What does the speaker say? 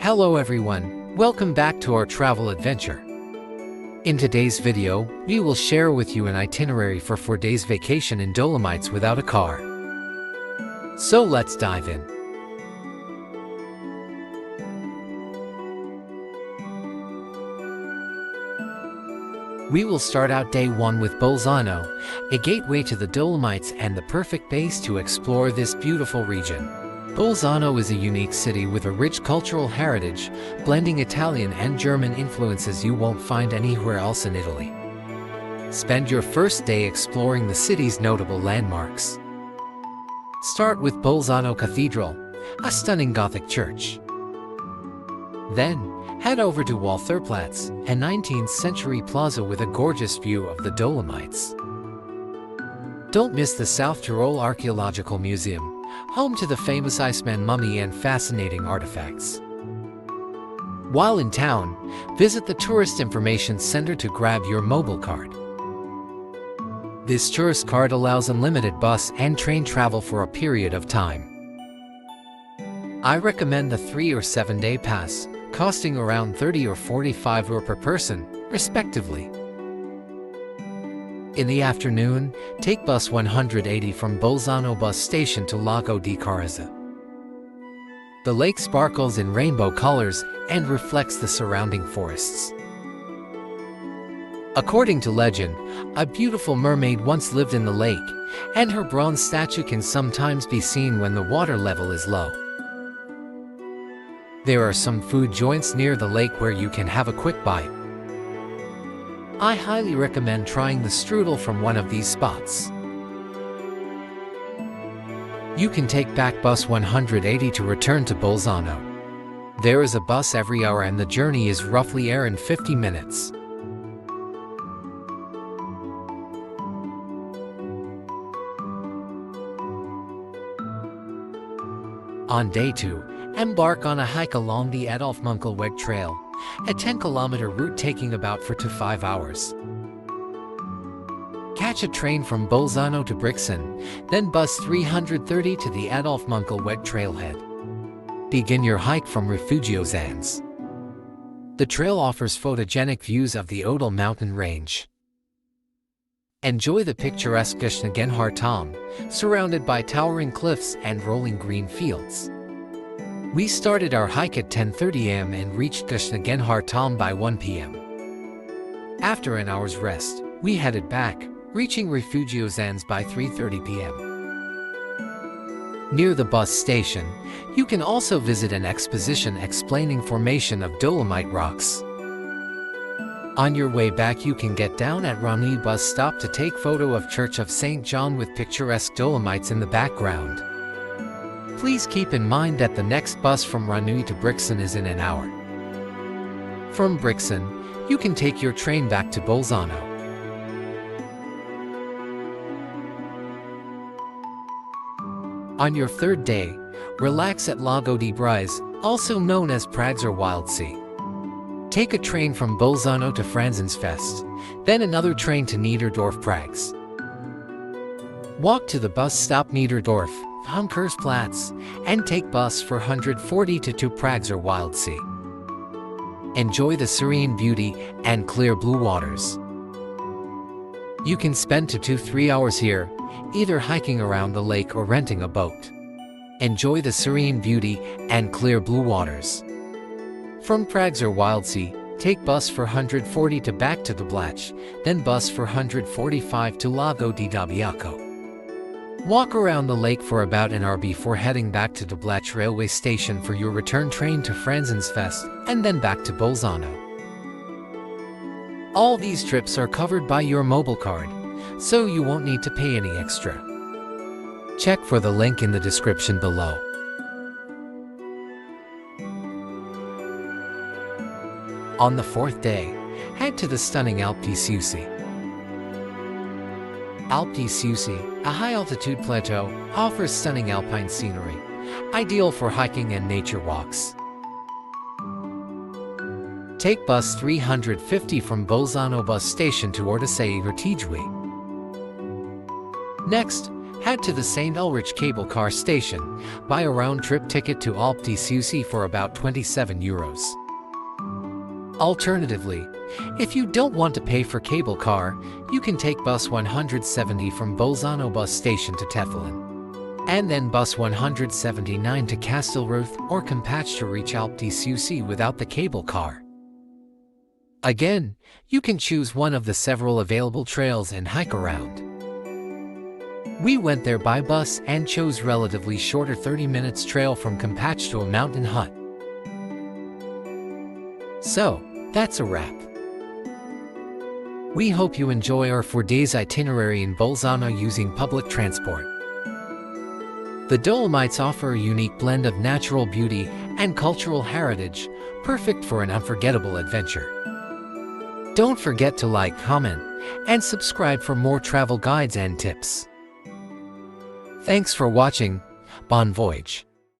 Hello everyone, welcome back to our travel adventure. In today's video, we will share with you an itinerary for 4 days vacation in Dolomites without a car. So let's dive in. We will start out day 1 with Bolzano, a gateway to the Dolomites and the perfect base to explore this beautiful region. Bolzano is a unique city with a rich cultural heritage, blending Italian and German influences you won't find anywhere else in Italy. Spend your first day exploring the city's notable landmarks. Start with Bolzano Cathedral, a stunning Gothic church. Then, head over to Von-Kurz-Platz, a 19th century plaza with a gorgeous view of the Dolomites. Don't miss the South Tyrol Archaeological Museum, home to the famous Iceman mummy and fascinating artifacts. While in town, visit the Tourist Information Center to grab your mobile card. This tourist card allows unlimited bus and train travel for a period of time. I recommend the 3 or 7 day pass, costing around 30 or 45 euro per person, respectively. In the afternoon, take bus 180 from Bolzano bus station to Lago di Carezza. The lake sparkles in rainbow colors and reflects the surrounding forests. According to legend, a beautiful mermaid once lived in the lake, and her bronze statue can sometimes be seen when the water level is low. There are some food joints near the lake where you can have a quick bite. I highly recommend trying the strudel from one of these spots. You can take back bus 180 to return to Bolzano. There is a bus every hour and the journey is roughly in 50 minutes. On day 2, embark on a hike along the Adolf Munkel-Weg trail, a 10-kilometer route taking about 4 to 5 hours. Catch a train from Bolzano to Brixen, then bus 330 to the Adolf Munkel-Weg trailhead. Begin your hike from Refugio Zanz. The trail offers photogenic views of the Odal mountain range. Enjoy the picturesque Genhartam, surrounded by towering cliffs and rolling green fields. We started our hike at 10:30 am and reached Genhartam by 1 p.m. After an hour's rest, we headed back, reaching Refugio Zanz by 3:30 p.m. Near the bus station, you can also visit an exposition explaining formation of dolomite rocks. On your way back you can get down at Ranui bus stop to take photo of Church of St. John with picturesque Dolomites in the background. Please keep in mind that the next bus from Ranui to Brixen is in an hour. From Brixen, you can take your train back to Bolzano. On your 3rd day, relax at Lago di Carezza, also known as Pragser Wildsee. Take a train from Bolzano to Franzensfeste, then another train to Niederdorf, Prags. Walk to the bus stop Niederdorf, Von-Kurz-Platz, and take bus 440 to Pragser Wildsee. Enjoy the serene beauty and clear blue waters. You can spend 2 to 3 hours here, either hiking around the lake or renting a boat. Enjoy the serene beauty and clear blue waters. From Pragser Wildsee, take bus 440 to back to Toblach, then bus 445 to Lago di Dobbiaco. Walk around the lake for about an hour before heading back to Toblach railway station for your return train to Franzensfeste, and then back to Bolzano. All these trips are covered by your mobile card, so you won't need to pay any extra. Check for the link in the description below. On the 4th day, head to the stunning Alpe Di Siusi. Alpe Di Siusi, a high-altitude plateau, offers stunning alpine scenery, ideal for hiking and nature walks. Take bus 350 from Bolzano bus station to Ortisei or Tijui. Next, Head to the St. Ulrich cable car station, buy a round-trip ticket to Alpe Di Siusi for about €27. Alternatively, if you don't want to pay for cable car, you can take bus 170 from Bolzano bus station to Tefelen, and then bus 179 to Castelruth or Campach to reach Alpe Di Siusi without the cable car. Again, you can choose one of the several available trails and hike around. We went there by bus and chose relatively shorter 30 minutes trail from Campach to a mountain hut. So, that's a wrap. We hope you enjoy our 4 days itinerary in Bolzano using public transport. The Dolomites offer a unique blend of natural beauty and cultural heritage, perfect for an unforgettable adventure. Don't forget to like, comment, and subscribe for more travel guides and tips. Thanks for watching. Bon voyage.